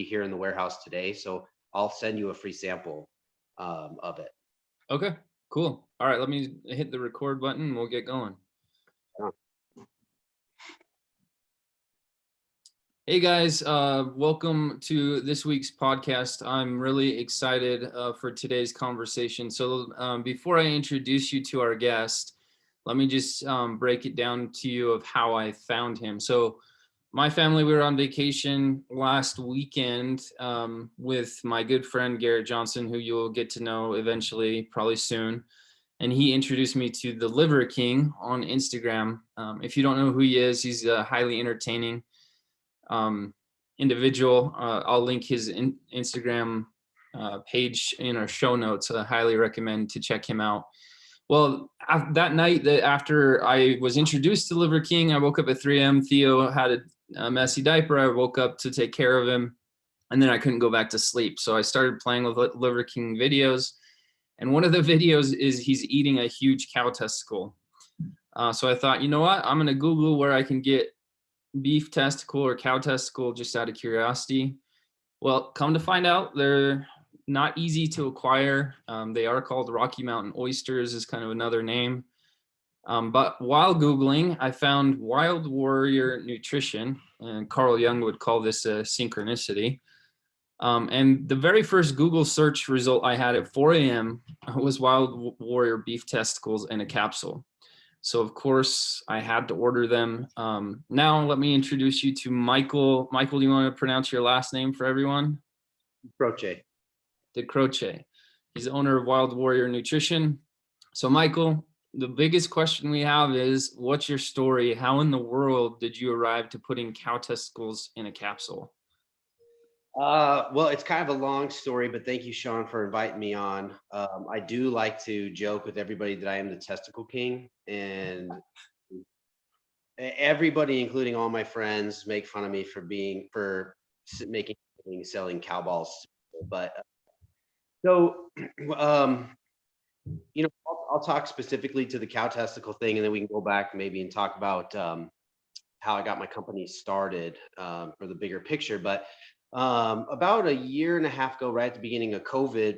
here in the warehouse today. So I'll send you a free sample of it. Okay, cool. All right, let me hit the record button and we'll get going. Hey guys, welcome to this week's podcast. I'm really excited for today's conversation. So before I introduce you to our guest, let me just break it down to you of how I found him. So my family, we were on vacation last weekend with my good friend Garrett Johnson, who you'll get to know eventually, probably soon. And he introduced me to the Liver King on Instagram. If you don't know who he is, he's highly entertaining individual. I'll link his Instagram page in our show notes. I highly recommend to check him out. Well, that night that after I was introduced to Liver King, I woke up at 3 a.m. Theo had a messy diaper. I woke up to take care of him, and then I couldn't go back to sleep. So I started playing with Liver King videos. And one of the videos is he's eating a huge cow testicle. So I thought, you know what? I'm going to Google where I can get beef testicle or cow testicle just out of curiosity. Well, come to find out, they're not easy to acquire. They are called Rocky Mountain oysters is kind of another name. But while Googling, I found Wild Warrior Nutrition, and Carl Jung would call this a synchronicity. And the very first Google search result I had at 4 a.m. was Wild Warrior beef testicles in a capsule. So of course I had to order them. Now let me introduce you to Michael. Michael, do you want to pronounce your last name for everyone? DiCroce. DiCroce. He's the owner of Wild Warrior Nutrition. So Michael, the biggest question we have is, what's your story? How in the world did you arrive to putting cow testicles in a capsule? Well, it's kind of a long story, but thank you, Shawn, for inviting me on. I do like to joke with everybody that I am the testicle king, and everybody, including all my friends, make fun of me for selling cow balls. But so, I'll talk specifically to the cow testicle thing, and then we can go back maybe and talk about how I got my company started for the bigger picture. But about a year and a half ago, right at the beginning of COVID,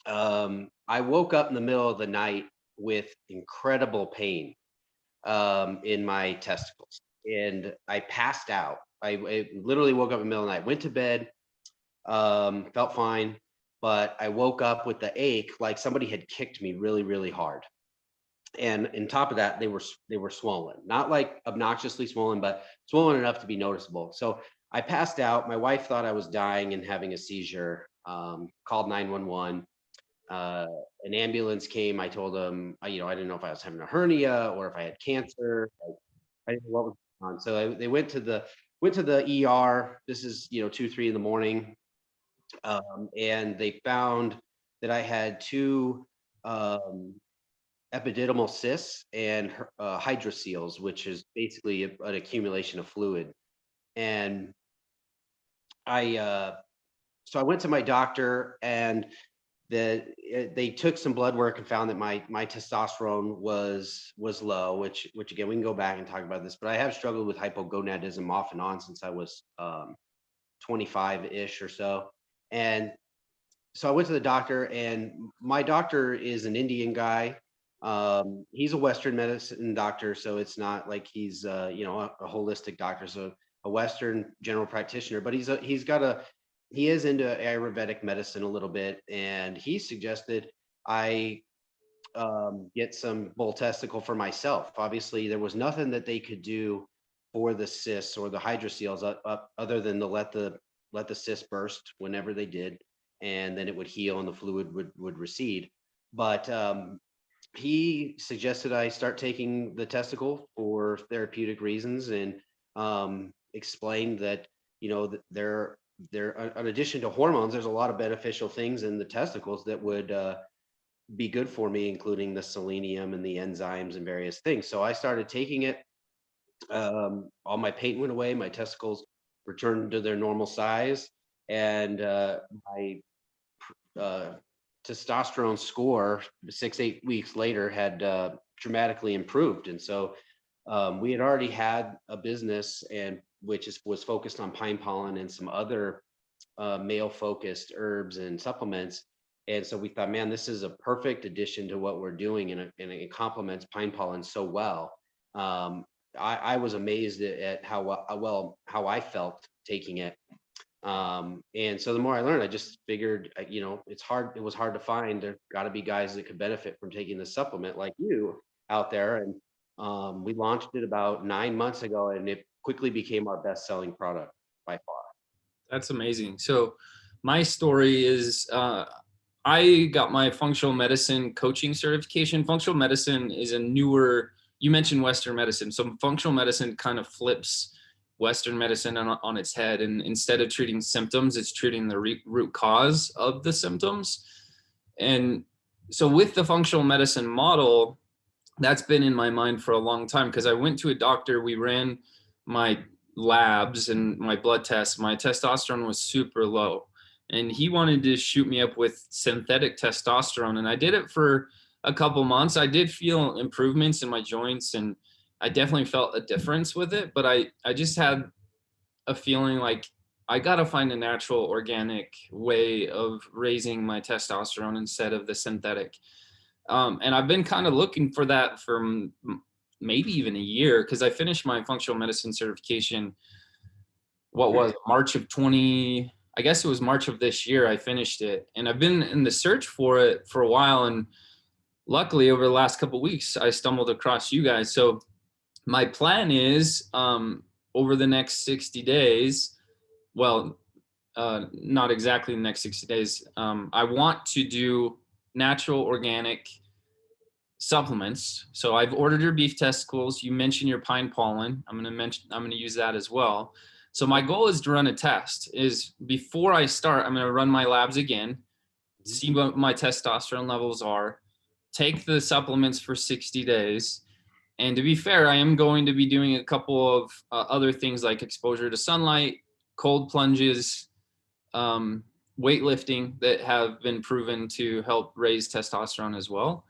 I woke up in the middle of the night with incredible pain in my testicles, and I passed out. I literally woke up in the middle of the night, went to bed, felt fine, but I woke up with the ache like somebody had kicked me really, really hard. And on top of that, they were swollen, not like obnoxiously swollen, but swollen enough to be noticeable. So I passed out. My wife thought I was dying and having a seizure. Called 911. An ambulance came. I told them, I didn't know if I was having a hernia or if I had cancer. I didn't know what was going on. So they went to the ER. This is 2, 3 in the morning, and they found that I had two epididymal cysts and hydrocele, which is basically an accumulation of fluid. And so I went to my doctor, and they took some blood work and found that my testosterone was low, which again, we can go back and talk about this, but I have struggled with hypogonadism off and on since I was 25-ish or so. And so I went to the doctor, and my doctor is an Indian guy. He's a Western medicine doctor, so it's not like he's a holistic doctor, so a Western general practitioner, but he is into Ayurvedic medicine a little bit, and he suggested I get some bull testicle for myself. Obviously, there was nothing that they could do for the cysts or the hydrocele other than to let the cysts burst whenever they did, and then it would heal and the fluid would recede. But he suggested I start taking the testicle for therapeutic reasons, and explained that there in addition to hormones, there's a lot of beneficial things in the testicles that would be good for me, including the selenium and the enzymes and various things. So I started taking it. All my pain went away. My testicles returned to their normal size, and my testosterone score 6-8 weeks later had dramatically improved. And so we had already had a business, and was focused on pine pollen and some other male focused herbs and supplements. And so we thought, man, this is a perfect addition to what we're doing, and it complements pine pollen so well. Um, I was amazed at how I felt taking it. And so the more I learned, I just figured, it was hard to find. There got to be guys that could benefit from taking this supplement like you out there. And we launched it about 9 months ago, and it quickly became our best selling product by far. That's amazing. So my story is I got my functional medicine coaching certification. Functional medicine is a newer, you mentioned Western medicine. So functional medicine kind of flips Western medicine on its head. And instead of treating symptoms, it's treating the root cause of the symptoms. And so with the functional medicine model, that's been in my mind for a long time, because I went to a doctor, we ran my labs and my blood tests. My testosterone was super low, and he wanted to shoot me up with synthetic testosterone. And I did it for a couple months. I did feel improvements in my joints, and I definitely felt a difference with it, but I just had a feeling like I got to find a natural organic way of raising my testosterone instead of the synthetic. And I've been kind of looking for that for maybe even a year, because I finished my functional medicine certification. What was it, March of 20? I guess it was March of this year I finished it, and I've been in the search for it for a while. And luckily, over the last couple of weeks, I stumbled across you guys. So my plan is over the next 60 days. Well, not exactly the next 60 days. I want to do natural organic supplements. So I've ordered your beef testicles. You mentioned your pine pollen. I'm going to use that as well. So my goal is to run a test. Is before I start, I'm going to run my labs again, see what my testosterone levels are, take the supplements for 60 days. And to be fair, I am going to be doing a couple of other things like exposure to sunlight, cold plunges, weightlifting that have been proven to help raise testosterone as well.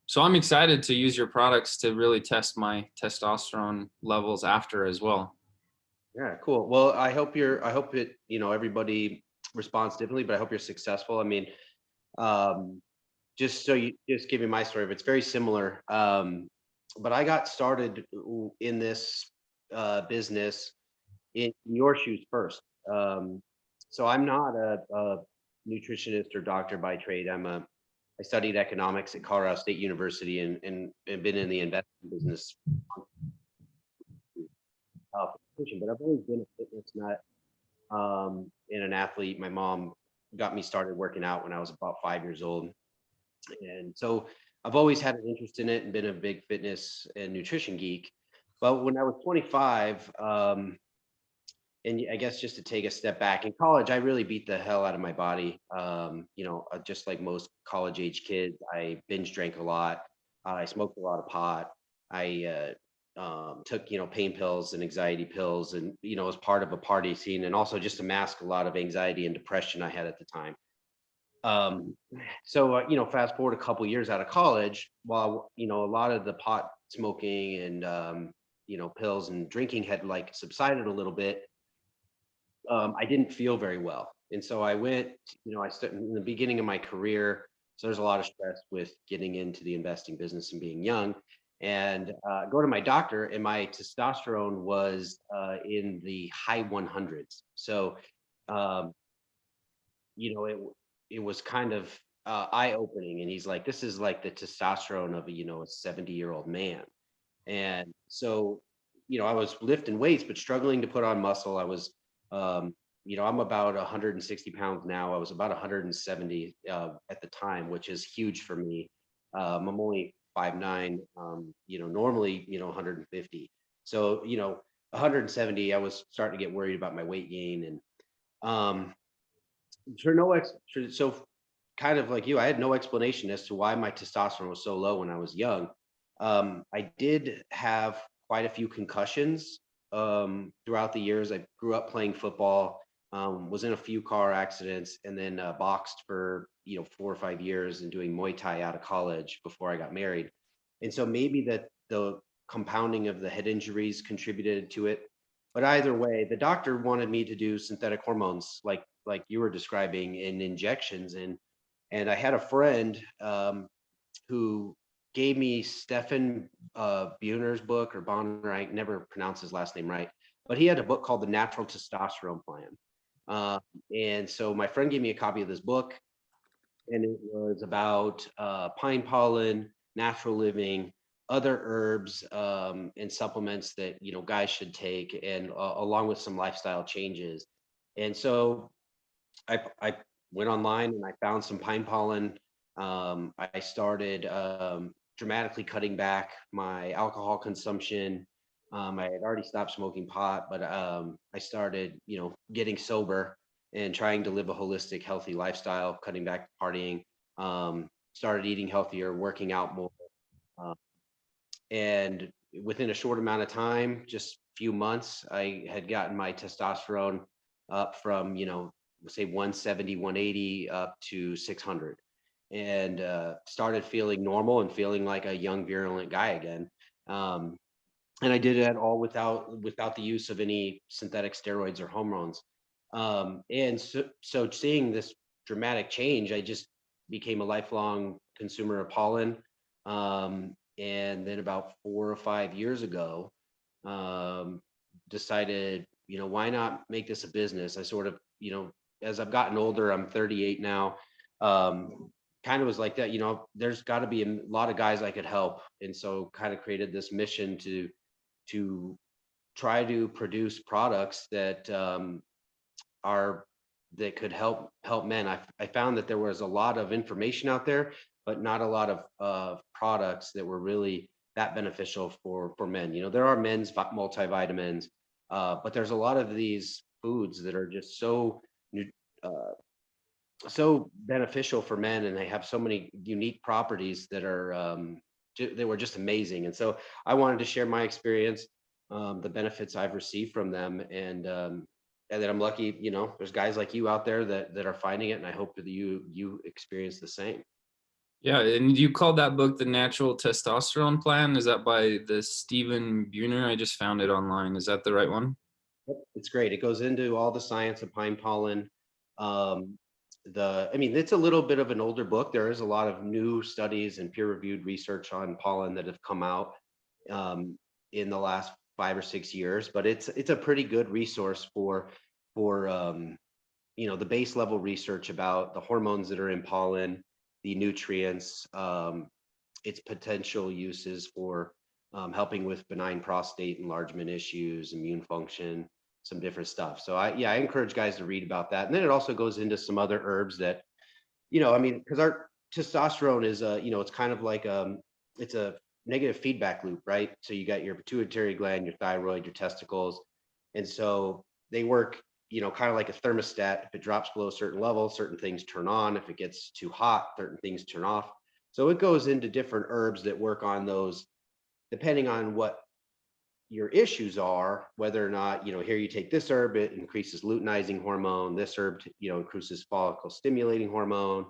So I'm excited to use your products to really test my testosterone levels after as well. Yeah, cool. Well, I hope everybody responds differently, but I hope you're successful. I mean, just give you my story, but it's very similar. But I got started in this business in your shoes first. So I'm not a nutritionist or doctor by trade. I studied economics at Colorado State University, and been in the investment business. But I've always been a fitness nut and an athlete. My mom got me started working out when I was about 5 years old. And so I've always had an interest in it and been a big fitness and nutrition geek. But when I was 25, and I guess just to take a step back, in college, I really beat the hell out of my body. Just like most college age kids, I binge drank a lot. I smoked a lot of pot. I took, pain pills and anxiety pills, and, as part of a party scene, and also just to mask a lot of anxiety and depression I had at the time. Fast forward a couple years out of college, while, a lot of the pot smoking and, pills and drinking had like subsided a little bit. I didn't feel very well. And so I went, I started in the beginning of my career. So there's a lot of stress with getting into the investing business and being young, and go to my doctor, and my testosterone was in the high 100s. So, um, it was kind of eye opening. And he's like, this is like the testosterone of a 70-year-old man. And so, I was lifting weights, but struggling to put on muscle. I was, I'm about 160 pounds now. I was about 170 at the time, which is huge for me. I'm only 5'9", normally, 150. So, 170, I was starting to get worried about my weight gain. And so kind of like you, I had no explanation as to why my testosterone was so low when I was young. I did have quite a few concussions throughout the years. I grew up playing football, was in a few car accidents, and then boxed for 4 or 5 years, and doing Muay Thai out of college before I got married. And so maybe that the compounding of the head injuries contributed to it. But either way, the doctor wanted me to do synthetic hormones, like you were describing, in injections, and I had a friend who gave me Stefan Buhner's book, or Bonner. I never pronounce his last name right, but he had a book called The Natural Testosterone Plan. Uh, and so my friend gave me a copy of this book, and it was about pine pollen, natural living, other herbs, and supplements that guys should take, and along with some lifestyle changes. And so I went online and I found some pine pollen. I started dramatically cutting back my alcohol consumption. I had already stopped smoking pot, but I started, getting sober and trying to live a holistic, healthy lifestyle, cutting back partying. Started eating healthier, working out more, uh, and within a short amount of time, just few months, I had gotten my testosterone up from, say 170, 180 up to 600, and started feeling normal and feeling like a young, virulent guy again. Um, and I did that all without the use of any synthetic steroids or hormones. And so seeing this dramatic change, I just became a lifelong consumer of pollen. And then about 4 or 5 years ago, um, decided, why not make this a business? I sort of, as I've gotten older, I'm 38 now. Um, Kind of was like that, there's got to be a lot of guys I could help, and so kind of created this mission to try to produce products that are that could help men. I found that there was a lot of information out there, but not a lot of products that were really that beneficial for men. There are men's multivitamins, but there's a lot of these foods that are just uh, so beneficial for men, and they have so many unique properties that are they were just amazing. And so I wanted to share my experience, the benefits I've received from them, and that I'm lucky, there's guys like you out there that are finding it, and I hope that you experience the same. Yeah, and you called that book The Natural Testosterone Plan. Is that by the Stephen Buhner? I just found it online. Is that the right one? Yep, it's great. It goes into all the science of pine pollen. Um, I mean, it's a little bit of an older book. There is a lot of new studies and peer-reviewed research on pollen that have come out um, in the last 5 or 6 years, but it's a pretty good resource for the base level research about the hormones that are in pollen, the nutrients, its potential uses for helping with benign prostate enlargement issues, immune function, some different stuff. So I encourage guys to read about that. And then it also goes into some other herbs that, I mean, because our testosterone is it's kind of like it's a negative feedback loop, right? So you got your pituitary gland, your thyroid, your testicles, and so they work, kind of like a thermostat. If it drops below a certain level, certain things turn on. If it gets too hot, certain things turn off. So it goes into different herbs that work on those, depending on what your issues are, whether or not, here you take this herb, it increases luteinizing hormone. This herb, increases follicle stimulating hormone,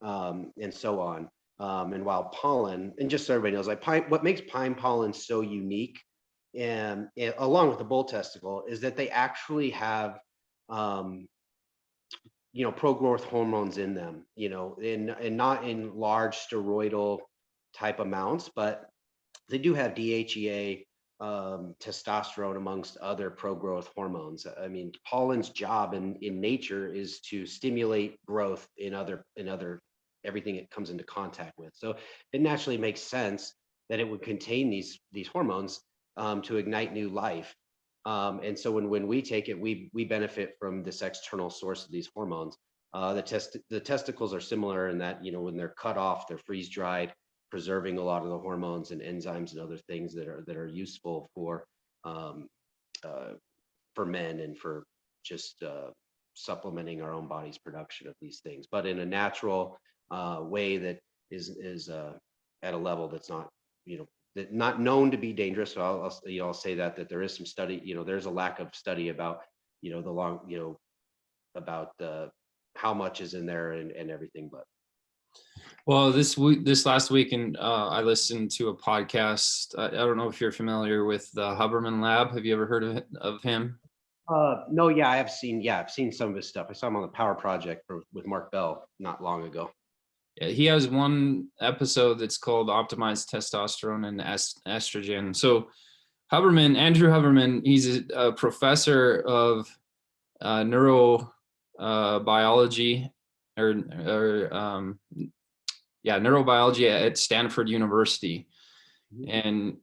and so on. And while pollen, and just so everybody knows, like what makes pine pollen so unique, and along with the bull testicle, is that they actually have, um, pro growth hormones in them, and not in large steroidal type amounts, but they do have DHEA, testosterone, amongst other pro growth hormones. I mean, pollen's job in nature is to stimulate growth in other everything it comes into contact with. So it naturally makes sense that it would contain these hormones, to ignite new life. And so when we take it, we benefit from this external source of these hormones. The testicles are similar in that, when they're cut off, they're freeze dried, preserving a lot of the hormones and enzymes and other things that are useful um, uh, for men, and for just supplementing our own body's production of these things, but in a natural way that is at a level that's not, that not known to be dangerous. So I'll say that there is some study, there's a lack of study about, the long, about how much is in there, and everything, but Well, this last week, and I listened to a podcast. I don't know if you're familiar with the Huberman Lab. Have you ever heard of him? No, yeah, I've seen some of his stuff. I saw him on the Power Project with Mark Bell not long ago. Yeah, he has one episode that's called "Optimized Testosterone and Estrogen." So Andrew Huberman, he's a professor of neurobiology neurobiology at Stanford University. And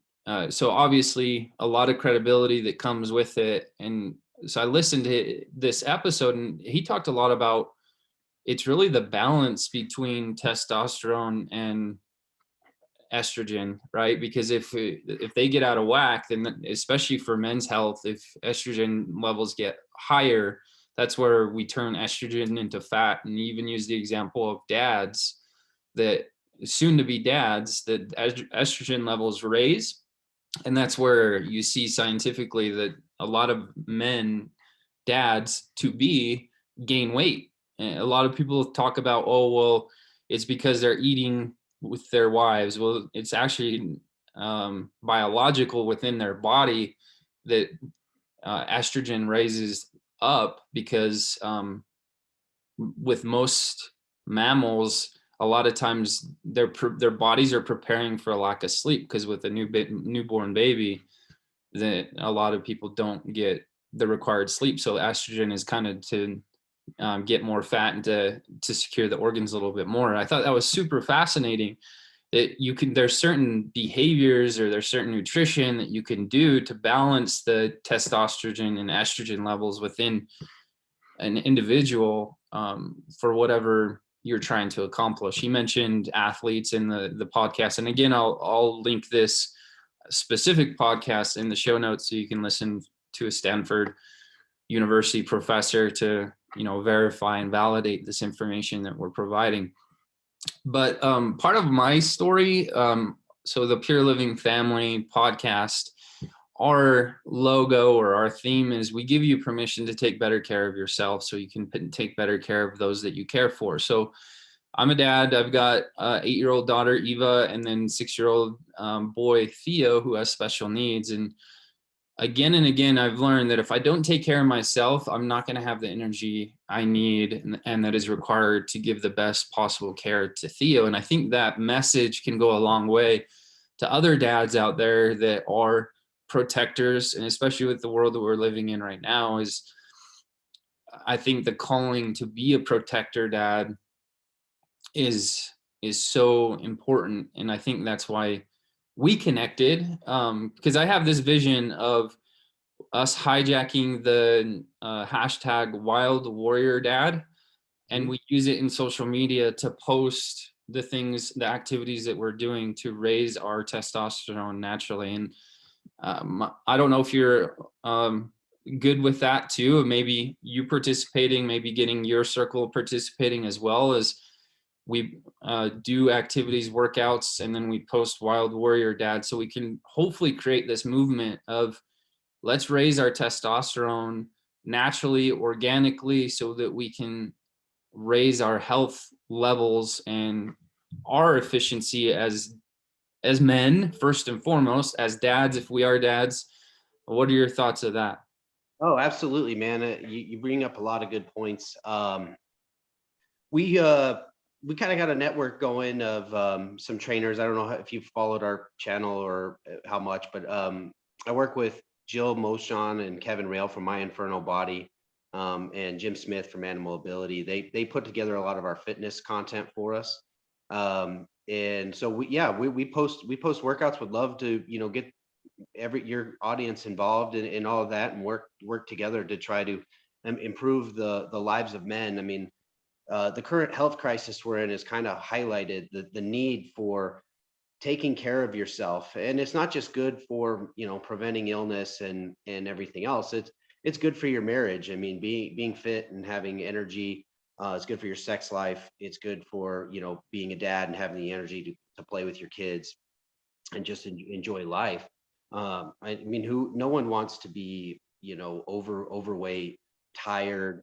so obviously a lot of credibility that comes with it. And so I listened to this episode, and he talked a lot about it's really the balance between testosterone and estrogen, right? Because if they get out of whack, then especially for men's health, if estrogen levels get higher, that's where we turn estrogen into fat. And even use the example of dads, that soon to be dads, that estrogen levels raise. And that's where you see scientifically that a lot of men, dads to be, gain weight. And a lot of people talk about, oh, well, it's because they're eating with their wives. Well, it's actually biological within their body that estrogen raises up, because with most mammals, a lot of times their bodies are preparing for a lack of sleep, because with a newborn baby, that a lot of people don't get the required sleep. So estrogen is kind of to get more fat and to secure the organs a little bit more. I thought that was super fascinating, that there's certain behaviors or there's certain nutrition that you can do to balance the testosterone and estrogen levels within an individual for whatever you're trying to accomplish. He mentioned athletes in the podcast. And again, I'll link this specific podcast in the show notes so you can listen to a Stanford University professor to, verify and validate this information that we're providing. But part of my story, so the Pure Living Family podcast, our logo or our theme is we give you permission to take better care of yourself so you can take better care of those that you care for. So I'm a dad. I've got an 8-year-old daughter, Eva, and then 6-year-old boy, Theo, who has special needs. And and again, I've learned that if I don't take care of myself, I'm not going to have the energy I need and that is required to give the best possible care to Theo. And I think that message can go a long way to other dads out there that are protectors, and especially with the world that we're living in right now, is I think the calling to be a protector dad is so important. And I think that's why we connected, because I have this vision of us hijacking the hashtag Wild Warrior Dad, and we use it in social media to post the activities that we're doing to raise our testosterone naturally. And I don't know if you're good with that too, maybe you participating, maybe getting your circle participating, as well as we do activities, workouts, and then we post Wild Warrior Dad, so we can hopefully create this movement of let's raise our testosterone naturally, organically, so that we can raise our health levels and our efficiency as men, first and foremost, as dads, if we are dads. What are your thoughts of that? Oh, absolutely, man. You bring up a lot of good points. We kind of got a network going of some trainers. I don't know if you've followed our channel or how much, but I work with Jill Moshon and Kevin Rail from My Infernal Body, and Jim Smith from Animal Ability. They put together a lot of our fitness content for us. And so we post workouts. Would love to, get your audience involved in all of that and work together to try to improve the lives of men. I mean, the current health crisis we're in has kind of highlighted the need for taking care of yourself. And it's not just good for, preventing illness and everything else. It's good for your marriage. I mean, being fit and having energy, it's good for your sex life. It's good for, being a dad and having the energy to play with your kids and just enjoy life. I mean, no one wants to be, overweight, tired,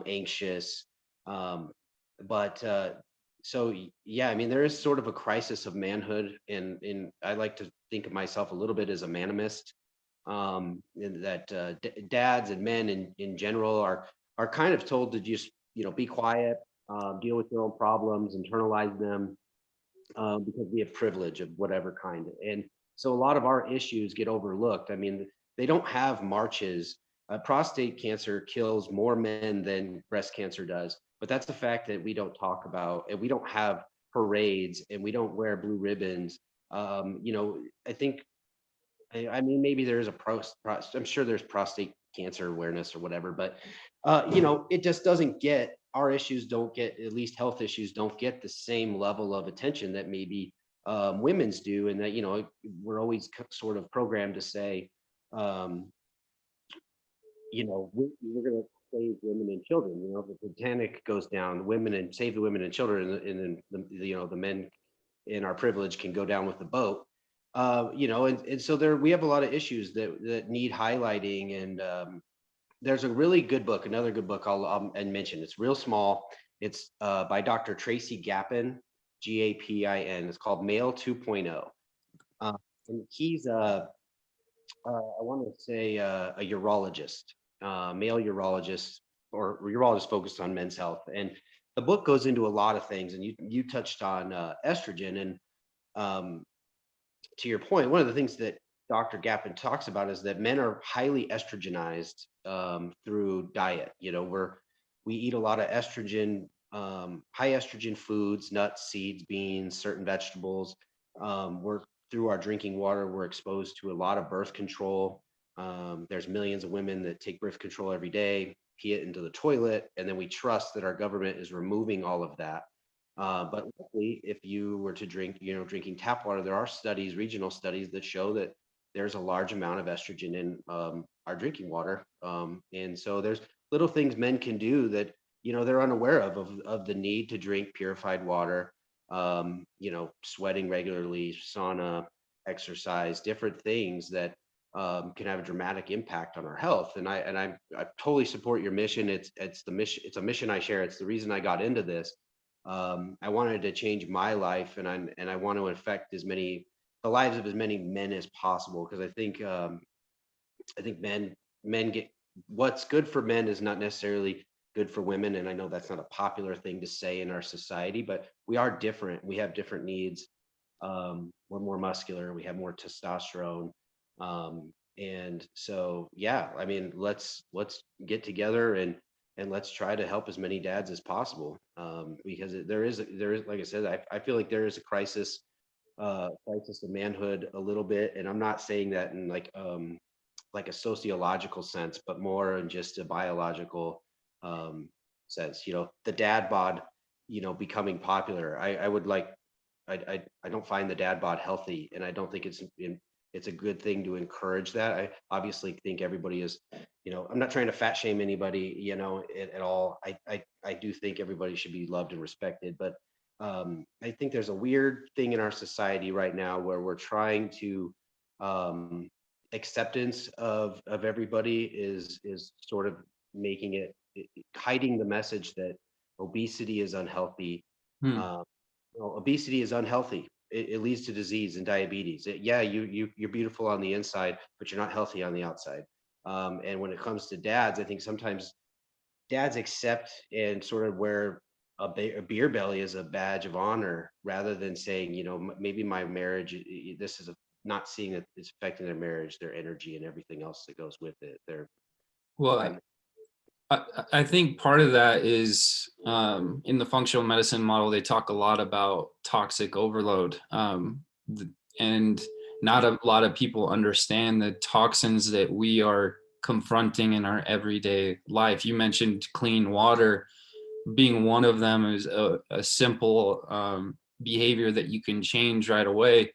anxious. But so yeah, I mean, there is sort of a crisis of manhood, and I like to think of myself a little bit as a manimist, in that dads and men in general are kind of told to just be quiet, deal with their own problems, internalize them, because we have privilege of whatever kind. And so a lot of our issues get overlooked. I mean, they don't have marches. Prostate cancer kills more men than breast cancer does, but that's the fact that we don't talk about, and we don't have parades, and we don't wear blue ribbons. I think, I mean, maybe there is I'm sure there's prostate cancer awareness or whatever, but it just doesn't get, our issues don't get, at least health issues don't get the same level of attention that maybe women's do, and that we're always sort of programmed to say, um, we're going to save women and children. The Titanic goes down, women and save the women and children, and then the men in our privilege can go down with the boat. And so we have a lot of issues that need highlighting. And there's a really good book, another good book I'll mention. It's real small. It's by Dr. Tracy Gapin, Gapin. It's called Male 2.0. And he's I want to say a urologist, male urologist, or urologist focused on men's health. And the book goes into a lot of things. And you touched on estrogen. And um, to your point, one of the things that Dr. Gapin talks about is that men are highly estrogenized through diet. We eat a lot of estrogen, high estrogen foods, nuts, seeds, beans, certain vegetables. We're Through our drinking water, we're exposed to a lot of birth control. There's millions of women that take birth control every day, pee it into the toilet, and then we trust that our government is removing all of that. But luckily, if you were to drinking tap water, there are studies, regional studies, that show that there's a large amount of estrogen in our drinking water. And so there's little things men can do that, they're unaware of the need to drink purified water, sweating regularly, sauna, exercise, different things that can have a dramatic impact on our health. And I totally support your mission. It's the mission. It's a mission I share. It's the reason I got into this. I wanted to change my life, and I want to affect the lives of as many men as possible, because I think men get, what's good for men is not necessarily good for women. And I know that's not a popular thing to say in our society, but we are different. We have different needs. We're more muscular. We have more testosterone. And so, yeah, I mean, let's get together and let's try to help as many dads as possible. Because there is, like I said, I feel like there is a crisis of manhood a little bit. And I'm not saying that in like a sociological sense, but more in just a biological sense. The dad bod, becoming popular. I would like, I don't find the dad bod healthy, and I don't think it's a good thing to encourage that. I obviously think everybody is, I'm not trying to fat shame anybody, at all. I do think everybody should be loved and respected, but I think there's a weird thing in our society right now where we're trying to acceptance of everybody is sort of making hiding the message that obesity is unhealthy. Hmm. Obesity is unhealthy. It leads to disease and diabetes. Yeah, you're beautiful on the inside, but you're not healthy on the outside. And when it comes to dads, I think sometimes dads accept and sort of wear a beer belly as a badge of honor, rather than saying, maybe my marriage, this is not seeing that it's affecting their marriage, their energy, and everything else that goes with it. They're Well, fine. I think part of that is in the functional medicine model, they talk a lot about toxic overload. And not a lot of people understand the toxins that we are confronting in our everyday life. You mentioned clean water being one of them, is a simple behavior that you can change right away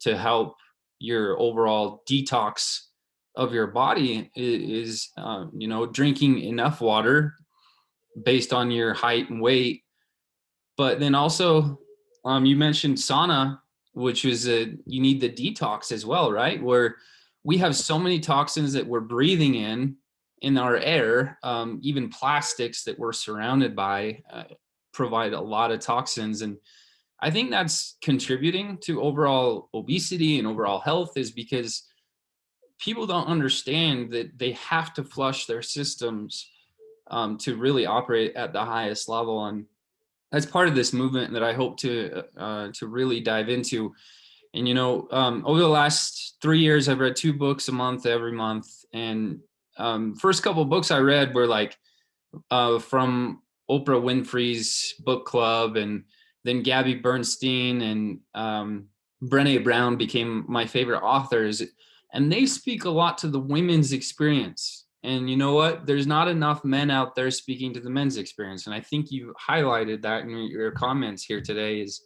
to help your overall detox of your body is drinking enough water based on your height and weight. But then also you mentioned sauna, which is you need the detox as well, right? Where we have so many toxins that we're breathing in our air, even plastics that we're surrounded by. provide a lot of toxins. And I think that's contributing to overall obesity and overall health, is because people don't understand that they have to flush their systems to really operate at the highest level. And that's part of this movement that I hope to really dive into. And over the last 3 years, I've read 2 books a month every month. And first couple of books I read were like from Oprah Winfrey's book club, and then Gabby Bernstein and Brené Brown became my favorite authors. And they speak a lot to the women's experience. And you know what? There's not enough men out there speaking to the men's experience. And I think you highlighted that in your comments here today. Is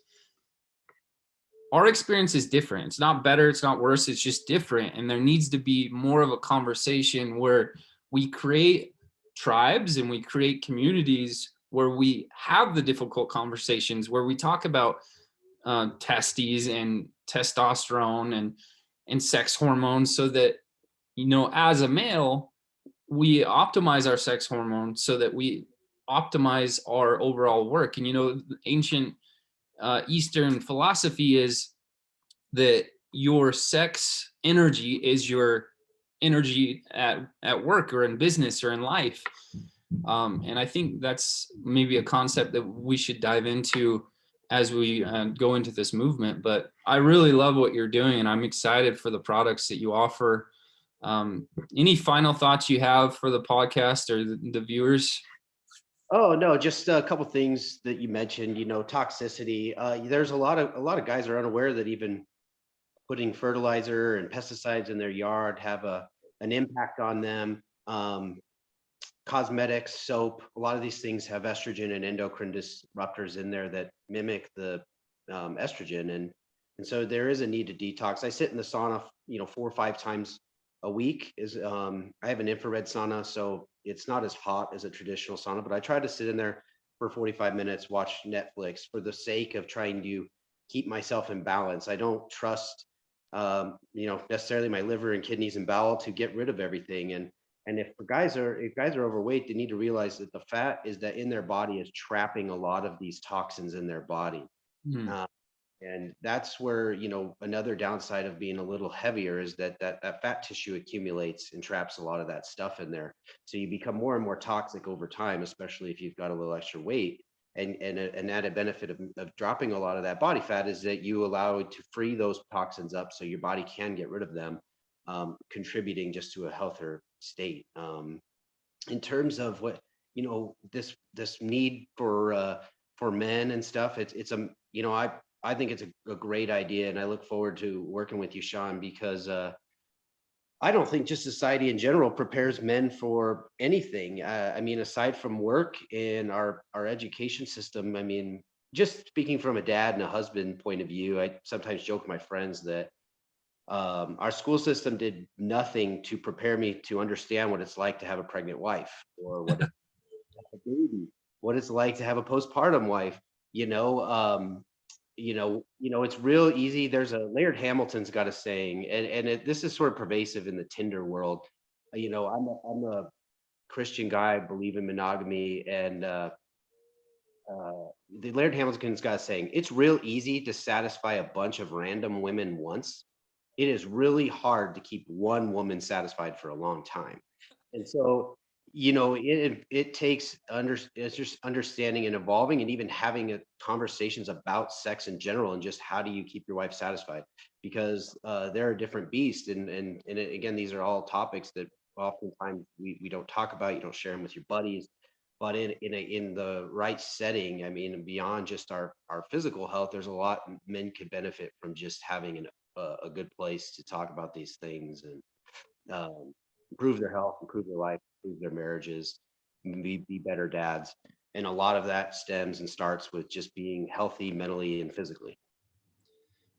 our experience is different. It's not better, it's not worse, it's just different. And there needs to be more of a conversation where we create tribes and we create communities where we have the difficult conversations, where we talk about testes and testosterone and sex hormones, so that, as a male, we optimize our sex hormones so that we optimize our overall work. And, ancient Eastern philosophy is that your sex energy is your energy at work or in business or in life. And I think that's maybe a concept that we should dive into as we go into this movement. But I really love what you're doing, and I'm excited for the products that you offer. Any final thoughts you have for the podcast or the viewers? Oh no, just a couple things that you mentioned. Toxicity. There's a lot of guys are unaware that even putting fertilizer and pesticides in their yard have an impact on them. Cosmetics, soap, a lot of these things have estrogen and endocrine disruptors in there that mimic the estrogen, and so there is a need to detox. I sit in the sauna, 4 or 5 times a week. I have an infrared sauna, so it's not as hot as a traditional sauna, but I try to sit in there for 45 minutes, watch Netflix, for the sake of trying to keep myself in balance. I don't trust necessarily my liver and kidneys and bowel to get rid of everything. And if guys are overweight, they need to realize that the fat is that in their body is trapping a lot of these toxins in their body. And that's where, another downside of being a little heavier is that fat tissue accumulates and traps a lot of that stuff in there. So you become more and more toxic over time, especially if you've got a little extra weight. And an added benefit of dropping a lot of that body fat is that you allow it to free those toxins up so your body can get rid of them, contributing just to a healthier state. In terms of what, this need for men and stuff, I think it's a great idea, and I look forward to working with you, Shawn, because I don't think just society in general prepares men for anything. Aside from work and our education system, just speaking from a dad and a husband point of view, I sometimes joke with my friends that our school system did nothing to prepare me to understand what it's like to have a pregnant wife, or what it's like to have a baby, what it's like to have a postpartum wife. It's real easy. There's Laird Hamilton's got a saying, and this is sort of pervasive in the Tinder world. I'm a Christian guy, I believe in monogamy, and the Laird Hamilton's got a saying: it's real easy to satisfy a bunch of random women once. It is really hard to keep one woman satisfied for a long time. And so, it takes it's just understanding and evolving, and even having conversations about sex in general, and just how do you keep your wife satisfied, because they're a different beast. And again, these are all topics that oftentimes we don't talk about. You don't share them with your buddies, but in the right setting, beyond just our physical health, there's a lot men could benefit from just having a good place to talk about these things, and improve their health, improve their life, improve their marriages, be better dads. And a lot of that stems and starts with just being healthy mentally and physically.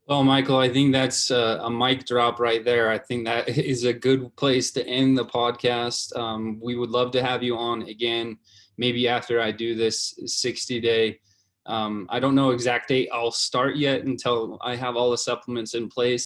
Well, Michael, I think that's a mic drop right there. I think that is a good place to end the podcast. We would love to have you on again, maybe after I do this 60-day. I don't know exact date I'll start yet until I have all the supplements in place.